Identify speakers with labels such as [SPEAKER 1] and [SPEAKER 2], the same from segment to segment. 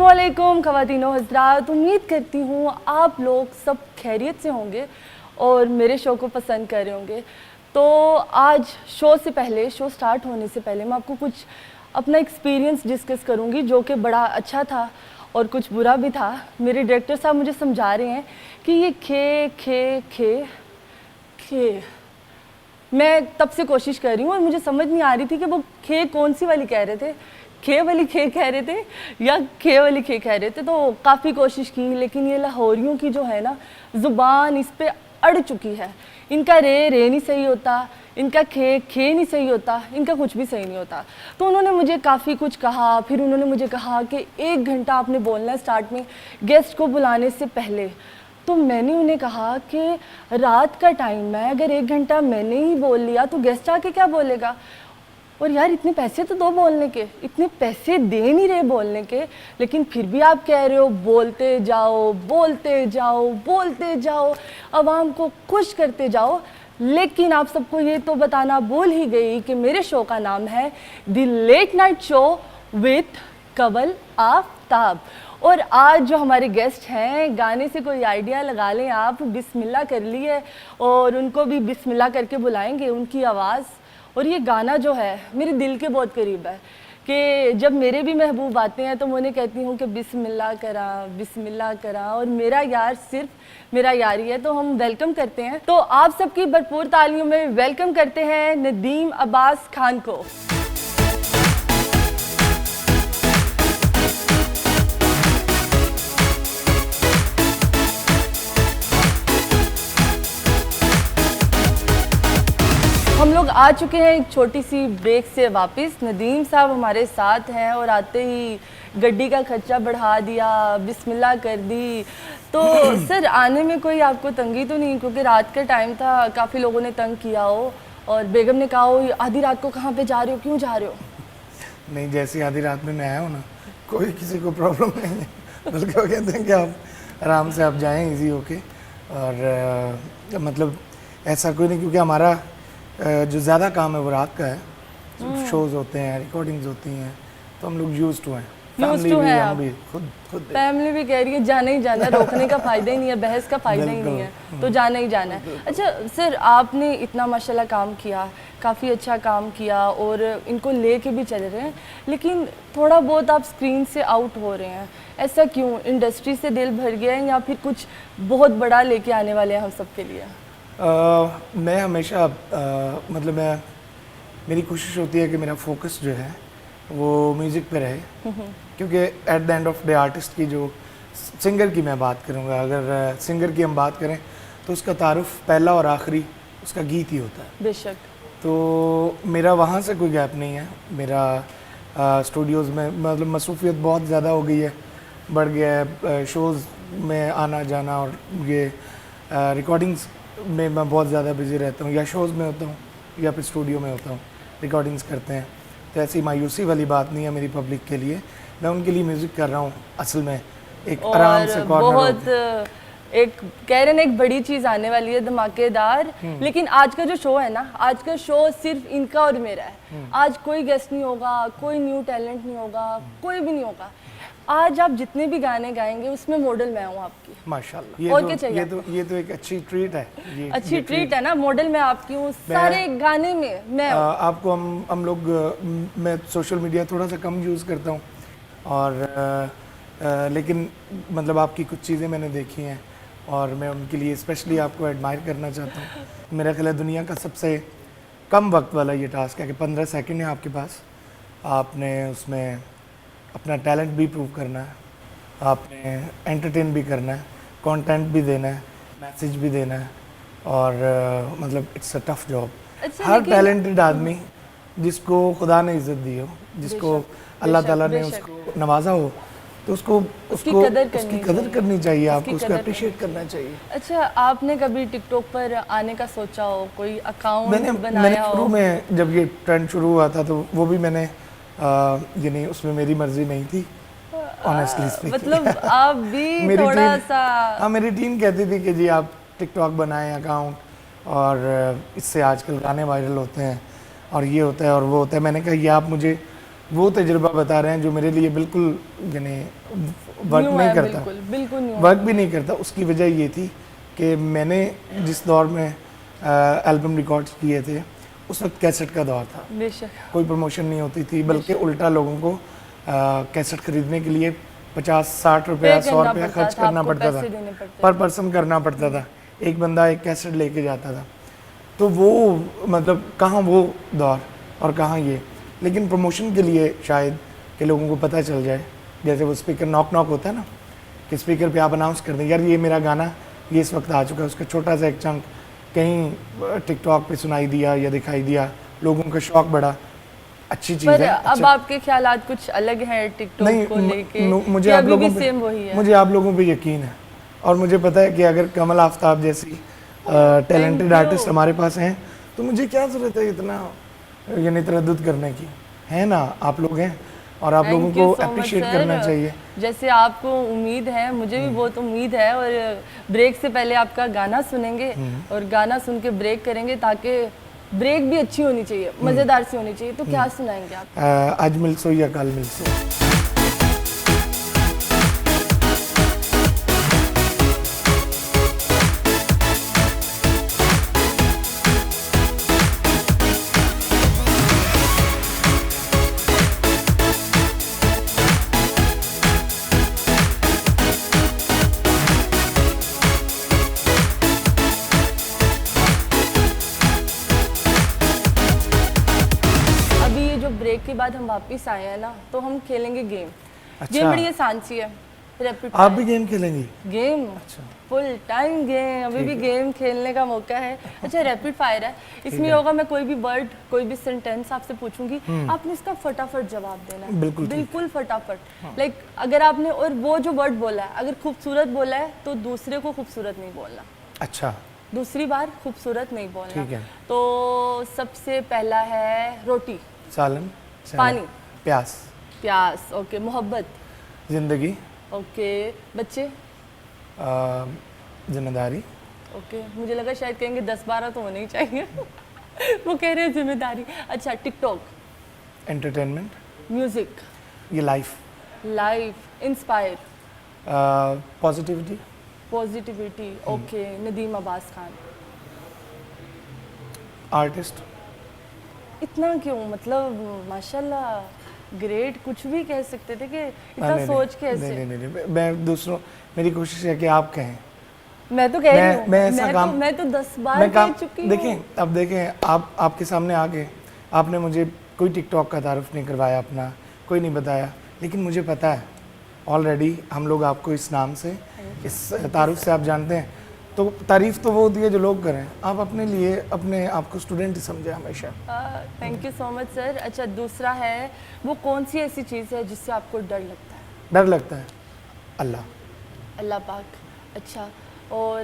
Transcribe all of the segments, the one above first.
[SPEAKER 1] अस्सलामुअलैकुम ख़वातीनो हज़रात, उम्मीद करती हूँ आप लोग सब खैरियत से होंगे और मेरे शो को पसंद कर रहे होंगे। तो आज शो स्टार्ट होने से पहले मैं आपको कुछ अपना एक्सपीरियंस डिस्कस करूँगी जो कि बड़ा अच्छा था और कुछ बुरा भी था। मेरे डायरेक्टर साहब मुझे समझा रहे हैं कि ये खे खे खे खे मैं तब से कोशिश कर रही हूँ और मुझे समझ नहीं आ रही थी कि वो खे कौन सी वाली कह रहे थे, खे वाली खे कह रहे थे या खे वाली खे कह रहे थे। तो काफ़ी कोशिश की, लेकिन ये लाहौरियों की जो है ना ज़ुबान इस पे अड़ चुकी है। इनका रे नहीं सही होता, इनका खे नहीं सही होता, इनका कुछ भी सही नहीं होता। तो उन्होंने मुझे काफ़ी कुछ कहा। फिर उन्होंने मुझे कहा कि 1 घंटा आपने बोलना है स्टार्ट में गेस्ट को बुलाने से पहले। तो मैंने उन्हें कहा कि रात का टाइम है, अगर 1 घंटा मैंने ही बोल लिया तो गेस्ट आके क्या बोलेगा। और यार इतने पैसे तो दो बोलने के, इतने पैसे दे नहीं रहे बोलने के, लेकिन फिर भी आप कह रहे हो बोलते जाओ बोलते जाओ बोलते जाओ, आवाम को खुश करते जाओ। लेकिन आप सबको ये तो बताना भूल ही गई कि मेरे शो का नाम है the late night show with Kawal Aftab. और आज जो हमारे गेस्ट हैं, गाने से कोई आइडिया लगा लें आप, बिस्मिल्लाह कर ली है और उनको भी बिस्मिल्लाह करके बुलाएंगे। उनकी आवाज़ और ये गाना जो है मेरे दिल के बहुत करीब है कि जब मेरे भी महबूब आते हैं तो मैं उन्हें कहती हूँ कि बिस्मिल्लाह करा और मेरा यार सिर्फ मेरा यार ही है। तो हम वेलकम करते हैं, तो आप सबकी भरपूर तालियों में वेलकम करते हैं नदीम अब्बास खान को। हम लोग आ चुके हैं एक छोटी सी ब्रेक से वापस। नदीम साहब हमारे साथ हैं और आते ही गड्डी का खर्चा बढ़ा दिया, बिस्मिल्लाह कर दी। तो सर आने में कोई आपको तंगी तो नहीं, क्योंकि रात का टाइम था, काफ़ी लोगों ने तंग किया हो और बेगम ने कहा हो आधी रात को कहाँ पे जा रहे हो, क्यों जा रहे हो?
[SPEAKER 2] नहीं, जैसी आधी रात में मैं आया हूँ ना, कोई किसी को प्रॉब्लम नहीं है, बल्कि वो कहते हैं कि आप आराम से आप जाएँ इजी होके। और मतलब ऐसा कोई नहीं, क्योंकि हमारा जो ज़्यादा काम है वो रात का है। शोज़ होते हैं, रिकॉर्डिंग्स होती हैं, तो हम लोग यूज्ड टू हैं। फैमिली भी, हम भी खुद
[SPEAKER 1] फैमिली भी कह रही है जाना ही जाना है, रोकने का फ़ायदा ही नहीं है, बहस का फ़ायदा ही नहीं है, तो जाना ही जाना है। अच्छा सर, आपने इतना माशाल्लाह काम किया, काफ़ी अच्छा काम किया और इनको ले के भी चल रहे हैं, लेकिन थोड़ा बहुत आप स्क्रीन से आउट हो रहे हैं, ऐसा क्यों? इंडस्ट्री से दिल भर गया है या फिर कुछ बहुत बड़ा लेके आने वाले हैं हम सब के लिए?
[SPEAKER 2] मैं हमेशा मतलब मेरी कोशिश होती है कि मेरा फोकस जो है वो म्यूज़िक पे रहे, क्योंकि at the end of day artist की जो सिंगर की मैं बात करूँगा, अगर सिंगर की हम बात करें तो उसका तारुफ पहला और आखिरी उसका गीत ही होता है।
[SPEAKER 1] बेशक।
[SPEAKER 2] तो मेरा वहाँ से कोई गैप नहीं है। मेरा स्टूडियोज़ में मतलब मसरूफियत बहुत ज़्यादा हो गई है, बढ़ गया है, शोज़ में आना जाना, और ये रिकॉर्डिंग्स में मैं बहुत ज़्यादा बिजी रहता हूँ, या शोज़ में होता हूँ या फिर स्टूडियो में होता हूँ, रिकॉर्डिंग्स करते हैं। तो ऐसी मायूसी वाली बात नहीं है मेरी पब्लिक के लिए, मैं उनके लिए म्यूज़िक कर रहा हूँ असल में, एक आराम से
[SPEAKER 1] बहुत एक कह रहे हैं एक बड़ी चीज़ आने वाली है धमाकेदार। लेकिन आज का जो शो है ना, आज का शो सिर्फ इनका और मेरा है। आज कोई गेस्ट नहीं होगा, कोई न्यू टैलेंट नहीं होगा, कोई भी नहीं होगा। आज आप जितने भी गाने गाएंगे उसमें मॉडल मैं हूँ आपकी,
[SPEAKER 2] माशाल्लाह।
[SPEAKER 1] और क्या चाहिए?
[SPEAKER 2] ये तो एक अच्छी ट्रीट है,
[SPEAKER 1] अच्छी ट्रीट है ना, मॉडल मैं आपकी हूँ सारे गाने में मैं
[SPEAKER 2] आपको हम लोग मैं सोशल मीडिया थोड़ा सा कम यूज़ करता हूँ, और लेकिन मतलब आपकी कुछ चीज़ें मैंने देखी हैं और मैं उनके लिए स्पेशली आपको एडमायर करना चाहता हूँ। मेरा ख्याल है दुनिया का सबसे कम वक्त वाला ये टास्क है कि 15 सेकंड है आपके पास, आपने उसमें अपना टैलेंट भी प्रूव करना है, आपने एंटरटेन भी करना है, कंटेंट भी देना है, मैसेज भी देना है, और मतलब it's a tough job. Her talented आदमी जिसको खुदा ने इज़्ज़त दी हो, जिसको अल्लाह ताला ने उसको नवाजा हो, तो उसकी कदर करनी चाहिए, आपको उसको अप्रिशिएट करना चाहिए।
[SPEAKER 1] अच्छा, आपने कभी टिकटॉक पर आने का सोचा हो, कोई अकाउंट बनाया
[SPEAKER 2] मैंने शुरू में जब ये ट्रेंड शुरू हुआ था तो वो भी मैंने यानी उसमें मेरी मर्जी नहीं थी, ऑनेस्टली स्पीकिंग।
[SPEAKER 1] मतलब आप भी थोड़ा सा,
[SPEAKER 2] हाँ, मेरी टीम कहती थी कि जी आप टिकटॉक बनाएं अकाउंट, और इससे आजकल गाने वायरल होते हैं और ये होता है और वो होता है। मैंने कहा ये आप मुझे वो तजुर्बा बता रहे हैं जो मेरे लिए बिल्कुल यानी वर्क
[SPEAKER 1] न्यू
[SPEAKER 2] नहीं
[SPEAKER 1] है,
[SPEAKER 2] करता,
[SPEAKER 1] बिल्कुल बिल्कुल न्यू
[SPEAKER 2] वर्क भी नहीं करता। उसकी वजह ये थी कि मैंने जिस दौर में एल्बम रिकॉर्ड्स किए थे उस वक्त कैसेट का दौर था,
[SPEAKER 1] बेशक।
[SPEAKER 2] कोई प्रमोशन नहीं होती थी, बल्कि उल्टा लोगों को कैसेट खरीदने के लिए 50-60 रुपया 100 रुपया खर्च करना पड़ता था, पर पर्सन करना पड़ता था। एक बंदा एक कैसेट लेके जाता था। तो वो मतलब कहाँ वो दौर और कहाँ ये। लेकिन प्रमोशन के लिए शायद कि लोगों को पता चल जाए, जैसे वो स्पीकर नॉक नॉक होता है ना, कि स्पीकर पे आप अनाउंस कर दें यार ये मेरा गाना ये इस वक्त आ चुका है, उसका छोटा सा एक चंक कहीं टिकटॉक पे सुनाई दिया या दिखाई दिया, लोगों का शौक बढ़ा, अच्छी चीज़
[SPEAKER 1] पर
[SPEAKER 2] है।
[SPEAKER 1] अब आपके ख्यालात कुछ अलग हैं टिकटॉक को लेके?
[SPEAKER 2] मुझे
[SPEAKER 1] कि
[SPEAKER 2] आप
[SPEAKER 1] अभी
[SPEAKER 2] लोगों
[SPEAKER 1] भी
[SPEAKER 2] पे
[SPEAKER 1] सेम वही है?
[SPEAKER 2] मुझे आप लोगों पे यकीन है और मुझे पता है कि अगर कमल आफ्ताब जैसी टैलेंटेड आर्टिस्ट हमारे पास हैं तो मुझे क्या ज़रूरत है इतना यानी तरद्दुद करने की, है ना? आप लोग हैं और आप लोगों
[SPEAKER 1] Thank you
[SPEAKER 2] को
[SPEAKER 1] so much,
[SPEAKER 2] अप्रिशिएट
[SPEAKER 1] sir.
[SPEAKER 2] करना चाहिए।
[SPEAKER 1] जैसे आपको उम्मीद है, मुझे भी बहुत उम्मीद है। और ब्रेक से पहले आपका गाना सुनेंगे और गाना सुन के ब्रेक करेंगे, ताकि ब्रेक भी अच्छी होनी चाहिए, मज़ेदार सी होनी चाहिए। तो क्या सुनाएंगे आप?
[SPEAKER 2] आज मिलसो या कल मिलसो।
[SPEAKER 1] ब्रेक के बाद हम वापस आए हैं ना, तो हम खेलेंगे गेम।
[SPEAKER 2] अच्छा।
[SPEAKER 1] गेम बड़ी आसान सी है, रैपिड
[SPEAKER 2] आप भी गेम खेलेंगी?
[SPEAKER 1] गेम
[SPEAKER 2] अच्छा,
[SPEAKER 1] फुल टाइम गेम, अभी भी गेम खेलने का मौका है। अच्छा, रैपिड फायर है, इसमें होगा मैं कोई भी वर्ड कोई भी सेंटेंस आपसे पूछूंगी, आपने इसका फटाफट जवाब देना है। बिल्कुल फटाफट। लाइक अगर आपने और वो जो वर्ड बोला है अगर खूबसूरत बोला है तो दूसरे को खूबसूरत नहीं बोलना।
[SPEAKER 2] अच्छा,
[SPEAKER 1] दूसरी बार खूबसूरत नहीं बोलना।
[SPEAKER 2] ठीक है।
[SPEAKER 1] तो सबसे पहला है रोटी,
[SPEAKER 2] सालन,
[SPEAKER 1] पानी,
[SPEAKER 2] प्यास,
[SPEAKER 1] प्यास, ओके। मोहब्बत,
[SPEAKER 2] जिंदगी,
[SPEAKER 1] ओके। बच्चे,
[SPEAKER 2] जिम्मेदारी,
[SPEAKER 1] ओके। मुझे लगा शायद कहेंगे 10-12 तो होने ही चाहिए वो कह रहे हैं जिम्मेदारी। अच्छा, टिकटॉक,
[SPEAKER 2] एंटरटेनमेंट,
[SPEAKER 1] म्यूजिक,
[SPEAKER 2] ये life,
[SPEAKER 1] life, inspire,
[SPEAKER 2] positivity,
[SPEAKER 1] positivity, okay. Nadeem Abbas Khan,
[SPEAKER 2] artist.
[SPEAKER 1] इतना क्यों, मतलब माशाल्लाह ग्रेट, कुछ भी कह सकते थे कि इतना
[SPEAKER 2] नहीं,
[SPEAKER 1] सोच के ऐसे।
[SPEAKER 2] नहीं, मैं दूसरों, मेरी कोशिश है कि आप कहें।
[SPEAKER 1] मैं तो कह रही हूँ,
[SPEAKER 2] मैं ऐसा काम,
[SPEAKER 1] मैं तो 10 बार कह चुकी हूँ।
[SPEAKER 2] देखें, अब देखें, आपके सामने आके आपने मुझे कोई टिकटॉक का तारुफ नहीं करवाया अपना, कोई नहीं बताया, लेकिन मुझे पता है ऑलरेडी हम लोग आपको इस नाम से, इस तारुफ से आप जानते हैं, तो तारीफ तो वो होती है जो लोग करें, आप अपने लिए अपने आप को स्टूडेंट ही समझे हमेशा।
[SPEAKER 1] Thank you so much sir. अच्छा, दूसरा है, वो कौन सी ऐसी चीज़ है जिससे आपको डर लगता है?
[SPEAKER 2] डर लगता है? अल्लाह,
[SPEAKER 1] अल्लाह पाक। अच्छा, और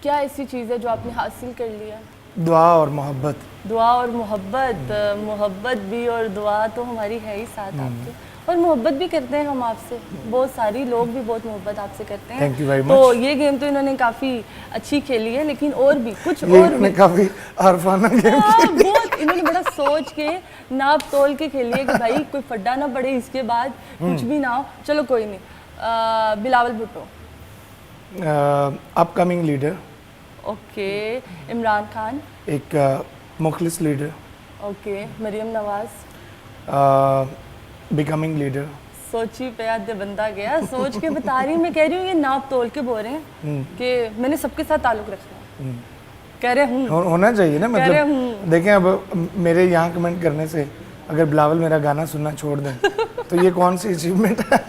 [SPEAKER 1] क्या ऐसी चीज़ है जो आपने हासिल कर लिया?
[SPEAKER 2] दुआ और मोहब्बत।
[SPEAKER 1] दुआ और मोहब्बत। मोहब्बत भी और दुआ तो हमारी है ही साथ आपके, और मोहब्बत भी करते हैं हम आपसे, बहुत सारी लोग भी बहुत मोहब्बत आपसे करते हैं।
[SPEAKER 2] Thank you very much.
[SPEAKER 1] तो ये गेम तो इन्होंने काफ़ी अच्छी खेली है, लेकिन और भी कुछ
[SPEAKER 2] ये
[SPEAKER 1] और भी
[SPEAKER 2] काफ़ी आरफाना गेम
[SPEAKER 1] बहुत इन्होंने बड़ा सोच के नाप तोल के खेली है कि भाई कोई फड्डा ना पड़े, इसके बाद कुछ भी ना हो। चलो कोई नहीं। Bilawal Bhutto,
[SPEAKER 2] upcoming leader.
[SPEAKER 1] Okay. Imran Khan,
[SPEAKER 2] एक मुखलिस leader.
[SPEAKER 1] Okay. Maryam Nawaz,
[SPEAKER 2] becoming leader.
[SPEAKER 1] सोची पे आधे बंदा गया, सोच के बता रही हूँ, मैं कह रही हूँ ये नाप तोल के बोल रहे हैं कि मैंने सबके साथ ताल्लुक रखना है। कह रहे हूँ
[SPEAKER 2] होना चाहिए ना, मतलब देखें अब मेरे यहाँ कमेंट करने से अगर बिलावल मेरा गाना सुनना छोड़ दें तो ये कौन सी अचीवमेंट है।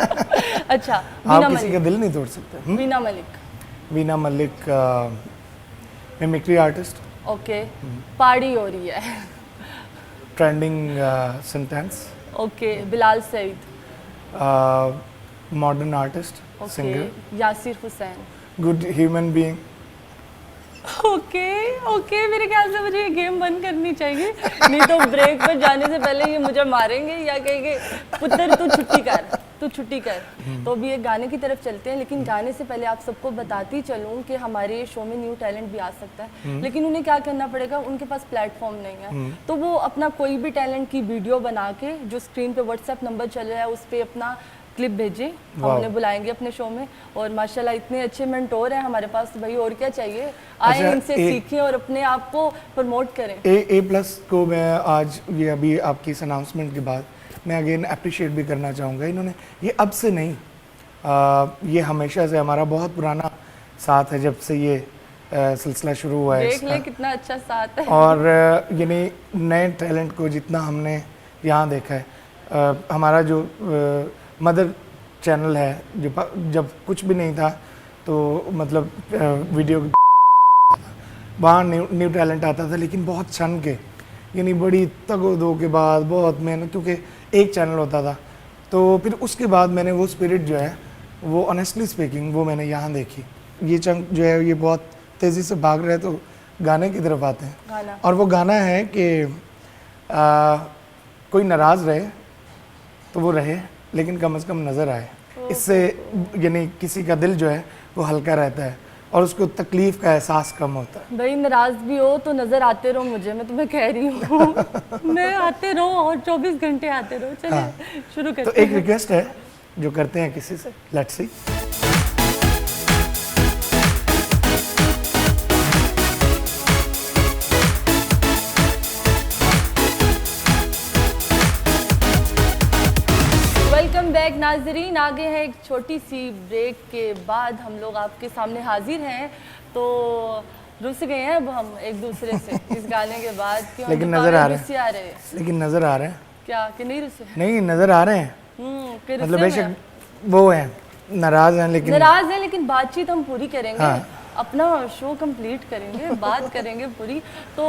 [SPEAKER 1] अच्छा,
[SPEAKER 2] आप किसी का दिल नहीं तोड़ सकते।
[SPEAKER 1] Veena Malik,
[SPEAKER 2] Veena Malik mimicry artist.
[SPEAKER 1] Okay. Party हो रही है,
[SPEAKER 2] trending sentence.
[SPEAKER 1] Okay. Bilal Saeed,
[SPEAKER 2] modern artist, singer.
[SPEAKER 1] Yasir Hussain,
[SPEAKER 2] good human being.
[SPEAKER 1] Okay okay, मेरे ख्याल से मुझे ये गेम बंद करनी चाहिए, नहीं तो ब्रेक पर जाने से पहले ये मुझे मारेंगे या कहेंगे पुत्र तू छुट्टी कर। तू छुट्टी कर। तो अभी एक गाने की तरफ चलते हैं, लेकिन गाने से पहले आप सबको बताती चलूँ कि हमारे शो में न्यू टैलेंट भी आ सकता है, लेकिन उन्हें क्या करना पड़ेगा, उनके पास प्लेटफॉर्म नहीं है। तो वो अपना कोई भी टैलेंट की वीडियो बना के, जो स्क्रीन पे व्हाट्सएप नंबर चल रहा है उस पर अपना क्लिप भेजें, हम उन्हें बुलाएंगे अपने शो में। और माशाल्लाह इतने अच्छे मेंटोर हैं हमारे पास, तो भाई और क्या चाहिए, आए
[SPEAKER 2] अच्छा,
[SPEAKER 1] इनसे सीखें और अपने आप को प्रमोट करें।
[SPEAKER 2] A+ को मैं आज ये अभी आपकी इस अनाउंसमेंट के बाद मैं अगेन अप्रिशिएट भी करना चाहूँगा। इन्होंने ये अब से नहीं, ये हमेशा से हमारा बहुत पुराना साथ है, जब से ये सिलसिला शुरू हुआ है
[SPEAKER 1] देख ले
[SPEAKER 2] इसका।
[SPEAKER 1] कितना अच्छा साथ है।
[SPEAKER 2] और यानी नए टैलेंट को जितना हमने यहाँ देखा है, हमारा जो मदर चैनल है, जो जब कुछ भी नहीं था तो मतलब वीडियो वहाँ न्यू टैलेंट आता था, लेकिन बहुत छन के, यानी बड़ी तगो-दो के बाद, बहुत मेहनत, क्योंकि एक चैनल होता था। तो फिर उसके बाद मैंने वो स्पिरिट जो है, वो ऑनेस्टली स्पीकिंग वो मैंने यहाँ देखी। ये चंक जो है ये बहुत तेज़ी से भाग रहे, तो गाने की तरफ आते हैं।
[SPEAKER 1] गाना।
[SPEAKER 2] और वो गाना है कि कोई नाराज़ रहे तो वो रहे, लेकिन कम से कम नज़र आए। इससे यानी किसी का दिल जो है वो हल्का रहता है और उसको तकलीफ़ का एहसास कम होता है।
[SPEAKER 1] भाई नाराज भी हो तो नजर आते रहो मुझे, मैं तुम्हें कह रही हूँ। मैं आते रहो और 24 घंटे आते रहो। चलिए
[SPEAKER 2] हाँ।
[SPEAKER 1] शुरू
[SPEAKER 2] तो
[SPEAKER 1] करते
[SPEAKER 2] एक
[SPEAKER 1] हैं।
[SPEAKER 2] रिक्वेस्ट है जो करते हैं किसी से, लेट्स सी।
[SPEAKER 1] वेलकम बैक नाजरीन, आगे है एक छोटी सी ब्रेक के बाद हम लोग आपके सामने हाजिर हैं। तो रुस गए हैं अब हम एक दूसरे से इस गाने के बाद, कि हम
[SPEAKER 2] लेकिन
[SPEAKER 1] दोबारा
[SPEAKER 2] नज़र आ रहे
[SPEAKER 1] रुस्से आ रहे हैं।
[SPEAKER 2] लेकिन नज़र आ रहे हैं,
[SPEAKER 1] क्या कि नहीं रुस्से?
[SPEAKER 2] नहीं नज़र आ रहे हैं,
[SPEAKER 1] कि
[SPEAKER 2] मतलब
[SPEAKER 1] रुस्से में
[SPEAKER 2] बेशक वो हैं, नाराज़ हैं, लेकिन
[SPEAKER 1] नाराज है, लेकिन बातचीत हम पूरी करेंगे।
[SPEAKER 2] हाँ।
[SPEAKER 1] अपना शो कंप्लीट करेंगे, बात करेंगे पूरी। तो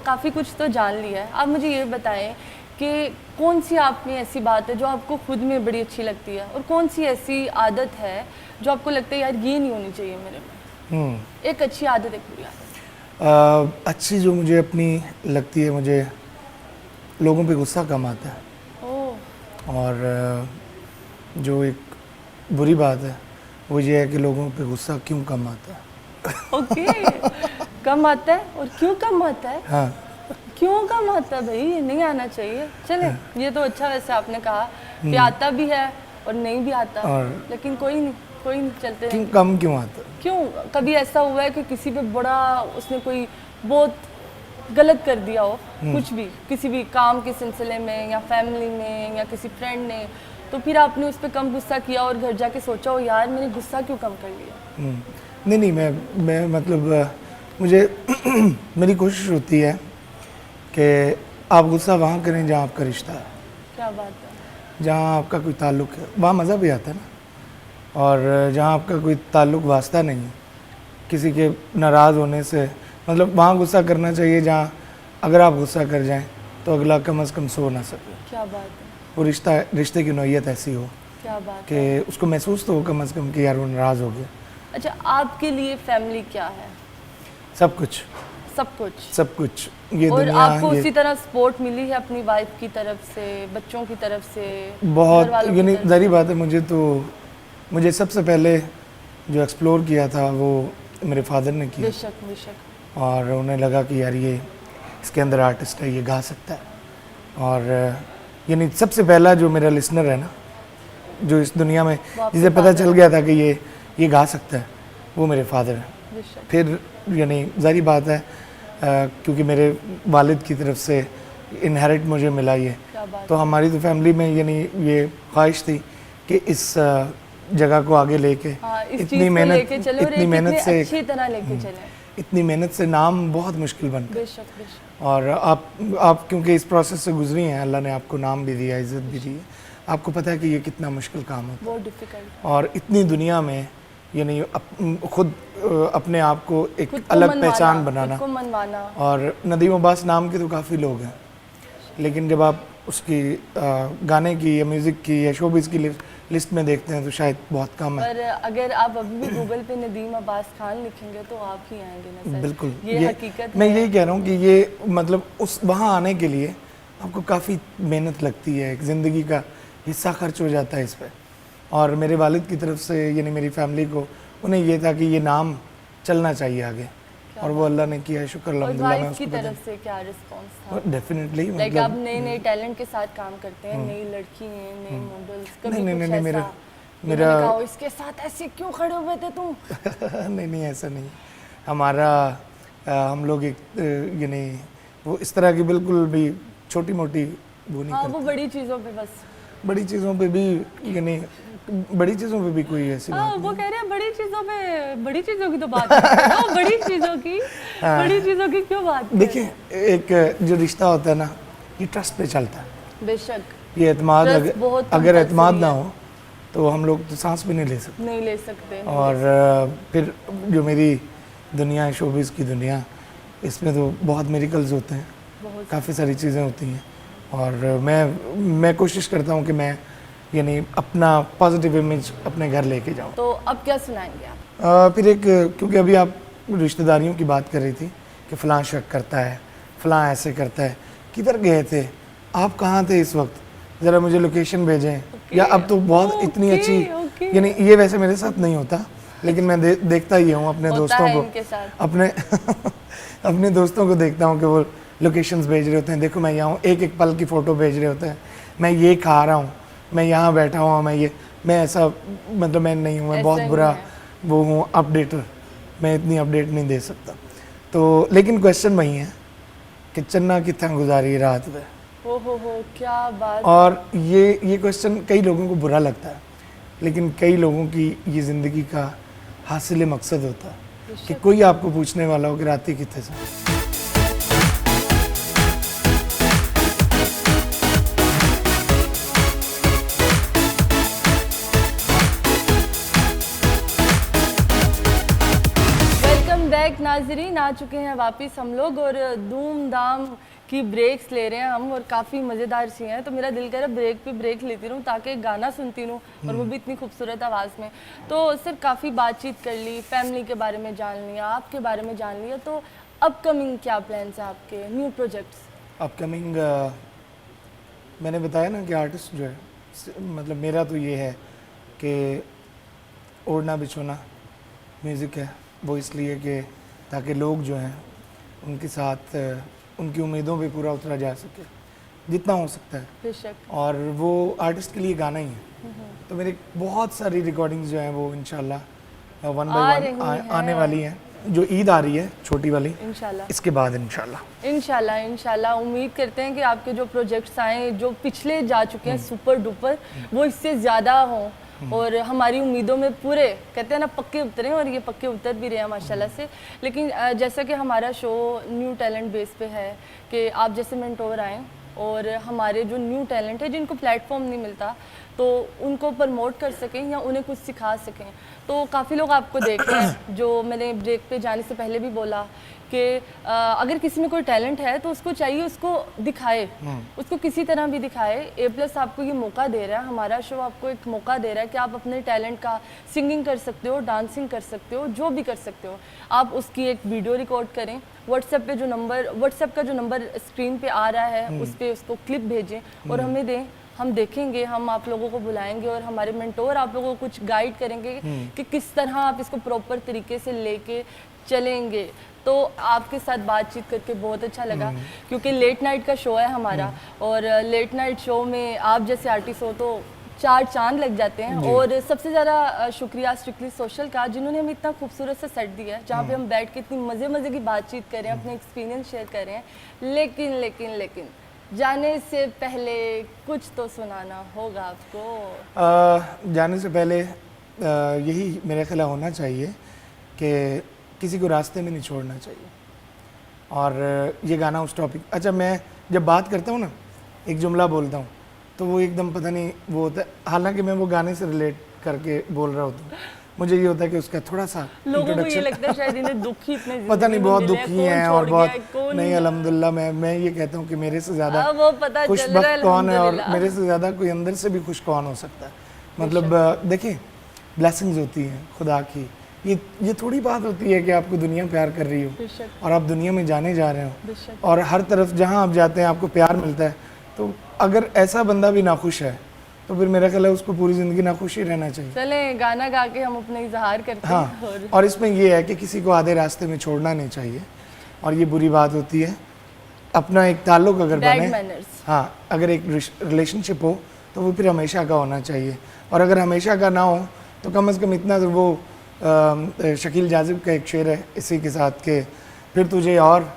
[SPEAKER 1] काफ़ी कुछ तो जान लिया है। आप मुझे ये बताएं कि कौन सी आप में ऐसी बात है जो आपको खुद में बड़ी अच्छी लगती है, और कौन सी ऐसी आदत है जो आपको लगता है यार ये नहीं होनी चाहिए मेरे में। एक अच्छी आदत, एक बुरी आदत।
[SPEAKER 2] अच्छी जो मुझे अपनी लगती है, मुझे लोगों पे गुस्सा कम आता है।
[SPEAKER 1] ओह,
[SPEAKER 2] और जो एक बुरी बात है वो ये है कि लोगों पे गुस्सा क्यों कम आता है।
[SPEAKER 1] ओके। कम आता है, और क्यों कम आता है?
[SPEAKER 2] हाँ,
[SPEAKER 1] क्यों कम आता है भाई, ये नहीं आना चाहिए। चले, ये तो अच्छा वैसे आपने कहा कि आता भी है और नहीं भी आता,
[SPEAKER 2] और
[SPEAKER 1] लेकिन कोई नहीं चलते
[SPEAKER 2] क्यों
[SPEAKER 1] रहेंगे।
[SPEAKER 2] कम क्यों आता है?
[SPEAKER 1] क्यों? कभी ऐसा हुआ है कि किसी पे बड़ा उसने कोई बहुत गलत कर दिया हो, कुछ भी, किसी भी काम के सिलसिले में या फैमिली में या किसी फ्रेंड ने, तो फिर आपने उस पर कम गुस्सा किया और घर जाके सोचा हो यार मैंने गुस्सा क्यों कम कर लिया?
[SPEAKER 2] नहीं, मैं मतलब मुझे मेरी कोशिश होती है कि आप गुस्सा वहाँ करें जहाँ आपका रिश्ता है,
[SPEAKER 1] क्या बात है।
[SPEAKER 2] जहाँ आपका कोई ताल्लुक़ है, वहाँ मज़ा भी आता है ना। और जहाँ आपका कोई ताल्लुक़ वास्ता नहीं है किसी के नाराज़ होने से, मतलब वहाँ गुस्सा करना चाहिए जहाँ अगर आप गुस्सा कर जाएं तो अगला कम से कम सो ना सके।
[SPEAKER 1] क्या बात है,
[SPEAKER 2] वो रिश्ते की नौयत ऐसी हो
[SPEAKER 1] क्या बात है।
[SPEAKER 2] कि उसको महसूस तो हो कम से कम कि यार वो नाराज़ हो गया।
[SPEAKER 1] अच्छा, आपके लिए फैमिली क्या है?
[SPEAKER 2] सब कुछ,
[SPEAKER 1] सब कुछ।
[SPEAKER 2] ये
[SPEAKER 1] और
[SPEAKER 2] दुनिया
[SPEAKER 1] आपको
[SPEAKER 2] ये
[SPEAKER 1] उसी तरह सपोर्ट मिली है अपनी वाइफ की तरफ से, बच्चों की तरफ से,
[SPEAKER 2] बहुत,
[SPEAKER 1] घर वालों की
[SPEAKER 2] यानी
[SPEAKER 1] तरफ से?
[SPEAKER 2] ज़ाहिर बात है, मुझे सबसे पहले जो एक्सप्लोर किया था वो मेरे फादर ने किया।
[SPEAKER 1] बेशक बेशक।
[SPEAKER 2] और उन्हें लगा कि यार ये इसके अंदर आर्टिस्ट है, ये गा सकता है। और यानी सबसे पहला जो मेरा लिसनर है ना, जो इस दुनिया में जिसे पता चल गया था कि ये गा सकता है, वो मेरे फादर हैं।
[SPEAKER 1] बेशक।
[SPEAKER 2] फिर यानी ज़ाहिर बात है क्योंकि मेरे वालिद की तरफ से इनहेरिट मुझे मिला ये,
[SPEAKER 1] क्या बात
[SPEAKER 2] तो हमारी तो फैमिली में यानी ये ख्वाहिश थी कि इस जगह को आगे लेके
[SPEAKER 1] हाँ, इस चीज़
[SPEAKER 2] इतनी
[SPEAKER 1] को
[SPEAKER 2] मेहनत
[SPEAKER 1] लेके चलो और
[SPEAKER 2] इतनी
[SPEAKER 1] एक
[SPEAKER 2] मेहनत
[SPEAKER 1] इतने
[SPEAKER 2] से
[SPEAKER 1] अच्छी तरह लेके चले।
[SPEAKER 2] इतनी मेहनत से नाम बहुत मुश्किल बनता है।
[SPEAKER 1] बेशक बेशक।
[SPEAKER 2] और आप क्योंकि इस प्रोसेस से गुजरी हैं, अल्लाह ने आपको नाम भी दिया, इज़्ज़त भी दी है, आपको पता है कि ये कितना मुश्किल काम होता
[SPEAKER 1] बहुत डिफिकल्ट।
[SPEAKER 2] है। और इतनी दुनिया में यानी खुद अपने आप को एक
[SPEAKER 1] खुद को
[SPEAKER 2] अलग
[SPEAKER 1] मनवाना,
[SPEAKER 2] पहचान बनाना।
[SPEAKER 1] खुद को मनवाना।
[SPEAKER 2] और नदीम अब्बास नाम के तो काफ़ी लोग हैं, लेकिन जब आप उसकी गाने की या म्यूज़िक की या शोबिज़ की लिस्ट में देखते हैं तो शायद बहुत कम है।
[SPEAKER 1] पर अगर आप अभी भी गूगल पे नदीम अब्बास खान लिखेंगे तो आप ही आएंगे ना सर।
[SPEAKER 2] बिल्कुल,
[SPEAKER 1] ये हकीकत
[SPEAKER 2] मैं
[SPEAKER 1] है।
[SPEAKER 2] यही कह रहा हूँ कि ये मतलब उस वहाँ आने के लिए आपको काफ़ी मेहनत लगती है, एक ज़िंदगी का हिस्सा खर्च हो जाता है इस पर। और मेरे वालिद की तरफ से यानी मेरी फैमिली को उन्हें ये था कि ये नाम चलना चाहिए आगे, और वो अल्लाह ने किया है, शुक्र
[SPEAKER 1] और
[SPEAKER 2] अल्हम्दुलिल्लाह। मैं
[SPEAKER 1] वाइफ की
[SPEAKER 2] उसको
[SPEAKER 1] तरफ से क्या रिस्पांस था?
[SPEAKER 2] डेफिनेटली
[SPEAKER 1] लाइक
[SPEAKER 2] मतलब
[SPEAKER 1] आप नए नए टैलेंट के साथ काम करते हैं, नई लड़की हैं, नए मॉडल्स, कभी
[SPEAKER 2] नहीं,
[SPEAKER 1] कुछ
[SPEAKER 2] नहीं, नहीं,
[SPEAKER 1] ऐसा
[SPEAKER 2] मेरा
[SPEAKER 1] कहा हो, इसके साथ ऐसे क्यों खड़े हुए थे तुम?
[SPEAKER 2] नहीं नहीं ऐसा नहीं हमारा। हम लोग एक यानी वो इस तरह की बिल्कुल भी छोटी मोटी वो नहीं
[SPEAKER 1] हाँ,
[SPEAKER 2] करते।
[SPEAKER 1] वो बड़ी चीजों पे बस।
[SPEAKER 2] बड़ी चीज़ों पे भी यानी बड़ी चीज़ों पे भी कोई ऐसी
[SPEAKER 1] हाँ,
[SPEAKER 2] बात
[SPEAKER 1] वो कह रहे हैं बड़ी चीजों पे, बड़ी चीजों की तो बात करते हैं ना, बड़ी चीजों की, बड़ी चीजों की क्यों बात
[SPEAKER 2] नहीं। देखिए एक जो रिश्ता होता है ना, ये ट्रस्ट पे चलता है।
[SPEAKER 1] बेशक
[SPEAKER 2] ये एतमाद
[SPEAKER 1] Trust बहुत
[SPEAKER 2] अगर
[SPEAKER 1] compulsory
[SPEAKER 2] एतमाद ना
[SPEAKER 1] है।
[SPEAKER 2] हो तो हम लोग तो सांस भी नहीं ले सकते।
[SPEAKER 1] नहीं ले सकते।
[SPEAKER 2] और फिर जो मेरी दुनिया है, शोबिज़ की दुनिया, इसमें तो बहुत मिरेकल्स होते हैं,
[SPEAKER 1] बहुत
[SPEAKER 2] काफ़ी सारी चीज़ें होती हैं। और मैं कोशिश करता हूँ कि मैं यानी अपना पॉजिटिव इमेज अपने घर लेके जाऊँ।
[SPEAKER 1] तो अब क्या सुनाएंगे आप?
[SPEAKER 2] फिर एक, क्योंकि अभी आप रिश्तेदारियों की बात कर रही थी कि फ़लाँ शक करता है, फ़लाँ ऐसे करता है, किधर गए थे आप, कहाँ थे इस वक्त, ज़रा मुझे लोकेशन भेजें। या अब तो बहुत इतनी अच्छी, यानी ये वैसे मेरे साथ नहीं होता, लेकिन मैं देखता ही हूँ अपने
[SPEAKER 1] होता
[SPEAKER 2] दोस्तों
[SPEAKER 1] है
[SPEAKER 2] को,
[SPEAKER 1] इनके साथ।
[SPEAKER 2] अपने अपने दोस्तों को देखता हूँ कि वो लोकेशंस भेज रहे होते हैं, देखो मैं यहाँ हूँ, एक एक पल की फ़ोटो भेज रहे होते हैं, मैं ये खा रहा हूँ, मैं यहाँ बैठा हुआ, मैं ऐसा, मतलब मैं नहीं हूँ, मैं बहुत
[SPEAKER 1] ऐसा
[SPEAKER 2] बुरा
[SPEAKER 1] नहीं है।
[SPEAKER 2] वो हूँ अपडेटर, मैं इतनी अपडेट नहीं दे सकता। तो लेकिन क्वेश्चन वही है कि चन्ना कितना गुजारी रात में।
[SPEAKER 1] हो क्या बात।
[SPEAKER 2] और ये क्वेश्चन कई लोगों को बुरा लगता है, लेकिन कई लोगों की ये ज़िंदगी का हासिल मकसद होता है कि कोई आपको पूछने वाला हो कि रात कितने से।
[SPEAKER 1] बैक नाजरीन, आ चुके हैं वापस हम लोग और धूमधाम की ब्रेक्स ले रहे हैं हम, और काफ़ी मज़ेदार सी हैं। तो मेरा दिल कर रहा है ब्रेक पे ब्रेक लेती रहूँ ताकि गाना सुनती रहूँ, और वो भी इतनी खूबसूरत आवाज़ में। तो सर काफ़ी बातचीत कर ली, फैमिली के बारे में जान लिया, आपके बारे में जान लिया, तो अपकमिंग क्या प्लान्स हैं आपके, न्यू प्रोजेक्ट्स?
[SPEAKER 2] अपकमिंग मैंने बताया ना कि आर्टिस्ट जो है, मतलब मेरा तो ये है कि ओढ़ना बिछोना म्यूज़िक है, वो इसलिए कि ताकि लोग जो हैं उनके साथ उनकी उम्मीदों पे पूरा उतरा जा सके जितना हो सकता है।
[SPEAKER 1] बेशक।
[SPEAKER 2] और वो आर्टिस्ट के लिए गाना ही है। तो मेरी बहुत सारी रिकॉर्डिंग्स जो हैं वो इंशाल्लाह वन बाय वन आने वाली हैं। जो ईद आ रही है छोटी वाली,
[SPEAKER 1] इंशाल्लाह
[SPEAKER 2] इसके बाद इंशाल्लाह
[SPEAKER 1] उम्मीद करते हैं कि आपके जो प्रोजेक्ट्स आए, जो पिछले जा चुके हैं सुपर डुपर, वो इससे ज़्यादा हों और हमारी उम्मीदों में पूरे, कहते हैं ना, पक्के उतरे, और ये पक्के उतर भी रहे हैं माशाल्लाह से। लेकिन जैसा कि हमारा शो न्यू टैलेंट बेस पे है कि आप जैसे मेंटोर आएँ और हमारे जो न्यू टैलेंट है जिनको प्लेटफॉर्म नहीं मिलता, तो उनको प्रमोट कर सकें या उन्हें कुछ सिखा सकें। तो काफ़ी लोग आपको देख रहे हैं, जो मैंने ब्रेक पे जाने से पहले भी बोला कि अगर किसी में कोई टैलेंट है तो उसको चाहिए उसको दिखाए, उसको किसी तरह भी दिखाए। A+ आपको ये मौका दे रहा है, हमारा शो आपको एक मौका दे रहा है कि आप अपने टैलेंट का सिंगिंग कर सकते हो, डांसिंग कर सकते हो, जो भी कर सकते हो। आप उसकी एक वीडियो रिकॉर्ड करें, व्हाट्सएप का जो नंबर स्क्रीन पे आ रहा है उस पर उसको क्लिप भेजें और हमें दें, हम देखेंगे, हम आप लोगों को बुलाएंगे और हमारे मेंटोर आप लोगों को कुछ गाइड करेंगे कि किस तरह आप इसको प्रॉपर तरीके से लेके चलेंगे। तो आपके साथ बातचीत करके बहुत अच्छा लगा, क्योंकि लेट नाइट का शो है हमारा, और लेट नाइट शो में आप जैसे आर्टिस्ट हो तो 4 चांद लग जाते हैं। और सबसे ज़्यादा शुक्रिया स्ट्रिक्टली सोशल का, जिन्होंने हमें इतना खूबसूरत सा सेट दिया है जहाँ पे हम बैठ के इतनी मज़े की बातचीत कर रहे हैं, अपने एक्सपीरियंस शेयर कर रहे हैं। लेकिन जाने से पहले कुछ तो सुनाना होगा आपको।
[SPEAKER 2] जाने से पहले यही मेरा ख्याल होना चाहिए कि किसी को रास्ते में नहीं छोड़ना चाहिए। और ये गाना उस टॉपिक, अच्छा मैं जब बात करता हूँ ना, एक जुमला बोलता हूँ तो वो एकदम पता नहीं वो होता है, हालांकि मैं वो गाने से रिलेट करके बोल रहा होता हूँ, मुझे ये होता है कि उसका थोड़ा सा
[SPEAKER 1] लोगों को ये लगता है शायद इन्हें दुखी इतने
[SPEAKER 2] पता नहीं बहुत दुखी हैं और बहुत नहीं।
[SPEAKER 1] नहीं,
[SPEAKER 2] अल्हम्दुलिल्लाह मैं ये कहता हूँ कि मेरे से ज़्यादा
[SPEAKER 1] वो पता चल रहा है
[SPEAKER 2] कौन है, और
[SPEAKER 1] अल्हम्दुलिल्लाह।
[SPEAKER 2] मेरे से ज़्यादा कोई अंदर से भी खुश कौन हो सकता है। मतलब देखिए, ब्लेसिंग्स होती हैं खुदा की, ये थोड़ी बात होती है कि आपको दुनिया प्यार कर रही हो और आप दुनिया में जाने जा रहे हो और हर तरफ जहाँ आप जाते हैं आपको प्यार मिलता है। तो अगर ऐसा बंदा भी नाखुश है तो फिर मेरा ख्याल है उसको पूरी ज़िंदगी ना खुश ही रहना चाहिए।
[SPEAKER 1] चले गाना गा के हम अपना इजहार करते हैं।
[SPEAKER 2] हाँ, और इसमें ये है कि किसी को आधे रास्ते में छोड़ना नहीं चाहिए, और ये बुरी बात होती है। अपना एक ताल्लुक अगर
[SPEAKER 1] Bad
[SPEAKER 2] बने,
[SPEAKER 1] manners।
[SPEAKER 2] हाँ, अगर एक रिलेशनशिप हो तो वो फिर हमेशा का होना चाहिए, और अगर हमेशा का ना हो तो कम से कम इतना तो वो शकील जाजिब का एक शेर है इसी के साथ के, फिर तुझे और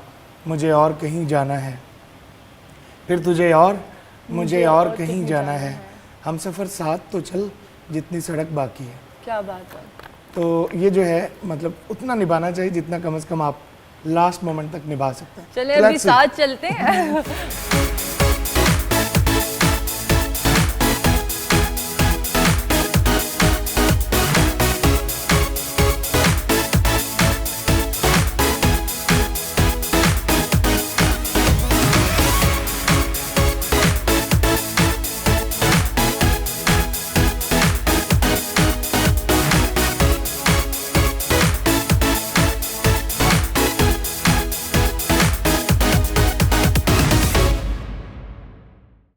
[SPEAKER 2] मुझे और कहीं जाना है, फिर तुझे और मुझे और कहीं जाना है, हम सफ़र साथ तो चल जितनी सड़क बाकी है।
[SPEAKER 1] क्या बात है।
[SPEAKER 2] तो ये जो है मतलब उतना निभाना चाहिए जितना कम से कम आप लास्ट मोमेंट तक निभा सकते हैं।
[SPEAKER 1] चले
[SPEAKER 2] So
[SPEAKER 1] अभी
[SPEAKER 2] that's it.
[SPEAKER 1] साथ चलते हैं।